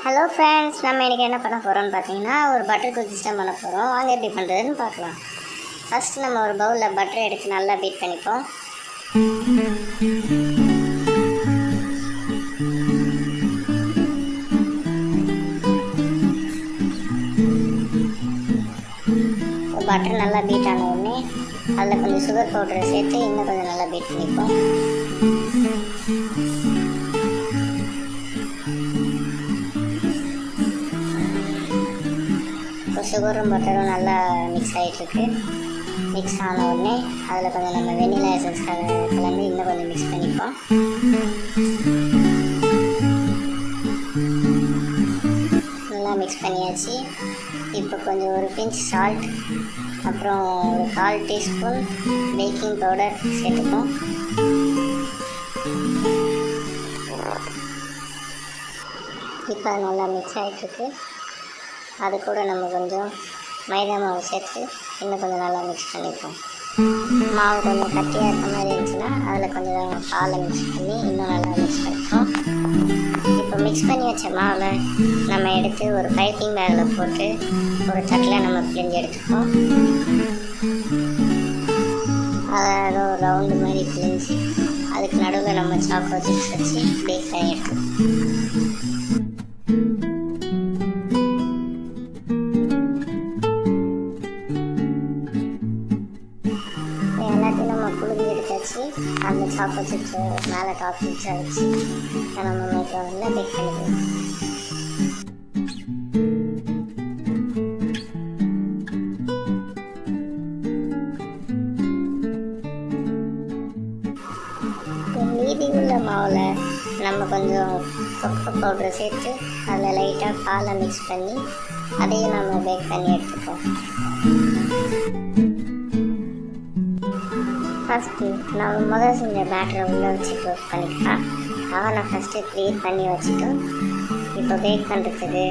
Hello friends, நம்ம இன்றைக்கி என்ன பண்ண போகிறோம்னு பார்த்தீங்கன்னா ஒரு பட்டர் குக்கீஸ் தான் பண்ண போகிறோம். வாங்க எப்படி பண்ணுறதுன்னு பார்க்கலாம். ஃபஸ்ட்டு நம்ம ஒரு பவுலில் பட்டரை எடுத்து நல்லா பீட் பண்ணிப்போம். பட்டர் நல்லா பீட் ஆன உடனே அதில் கொஞ்சம் சுகர் பவுடரை சேர்த்து இன்னும் கொஞ்சம் நல்லா பீட் பண்ணிப்போம். இப்போ சுகரும் பட்டரும் நல்லா மிக்ஸ் ஆகிட்டுருக்கு. மிக்ஸ் ஆன உடனே அதில் கொஞ்சம் நம்ம வெண்ணிலா எசன்ஸ் கலந்து இன்னும் கொஞ்சம் மிக்ஸ் பண்ணிப்போம். நல்லா மிக்ஸ் பண்ணியாச்சு. இப்போ கொஞ்சம் ஒரு பிஞ்ச் சால்ட், அப்புறம் ஒரு 1/4 டீஸ்பூன் பேக்கிங் பவுடர் சேர்த்துப்போம். இப்போ அது நல்லா மிக்ஸ் ஆகிட்டுருக்கு. அது கூட நம்ம கொஞ்சம் மைதா மாவு சேர்த்து இன்னும் கொஞ்சம் நல்லா மிக்ஸ் பண்ணிப்போம். மாவு கொஞ்சம் கட்டியாக இருக்க மாதிரி இருந்துச்சுன்னா அதில் கொஞ்சம் பாலை மிக்ஸ் பண்ணி இன்னும் நல்லா மிக்ஸ் பண்ணிப்போம். இப்போ மிக்ஸ் பண்ணி வச்ச மாவில் நம்ம எடுத்து ஒரு பைப்பிங் பேக்கில் போட்டு ஒரு தட்டில் நம்ம பிழிஞ்சு எடுத்துப்போம். அதை ஒரு ரவுண்டு மாதிரி பிழிஞ்சு அதுக்கு நடுவில் நம்ம சாக்கோ சிப்ஸ் வச்சு பேக் பண்ணி எடுத்துப்போம். எல்லாத்தையும் நம்ம புழிஞ்சு எடுத்தாச்சு. அந்த சாக்கோ சிப்ஸை மேலே டாப் சிப்ஸை வச்சு நம்ம மைக்ரோவனில் பேக் பண்ணிக்கலாம். மீதி உள்ள மாவில் நம்ம கொஞ்சம் கொக்கோ பவுடரை சேர்த்து அதில் லைட்டாக பாலை மிக்ஸ் பண்ணி அதையும் நம்ம பேக் பண்ணி எடுத்துப்போம். ஃபஸ்ட்டு நம்ம முதல் செஞ்ச பேட்டரை உள்ளே வச்சு க்ளோஸ் பண்ணிக்கலாம். அவனை ஃபஸ்ட்டு க்ளீன் பண்ணி வச்சுட்டோம். இப்போ பேக் பண்ணுறதுக்கு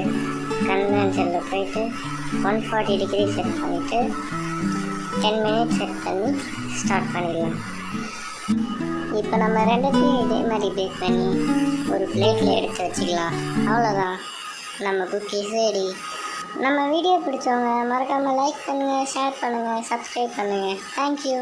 கன்வென்ஷனில் போயிட்டு 140 டிகிரி செட் பண்ணிவிட்டு 10 மினிட்ஸ் செட் பண்ணி ஸ்டார்ட் பண்ணிடலாம். இப்போ நம்ம ரெண்டுத்தையும் இதே மாதிரி பேக் பண்ணி ஒரு பிளேட்டில் எடுத்து வச்சுக்கலாம். அவ்வளோதான், நம்ம குக்கீஸ் ரெடி. நம்ம வீடியோ பிடிச்சவங்க மறக்காமல் லைக் பண்ணுங்கள், ஷேர் பண்ணுங்கள், சப்ஸ்கிரைப் பண்ணுங்கள். தேங்க்யூ.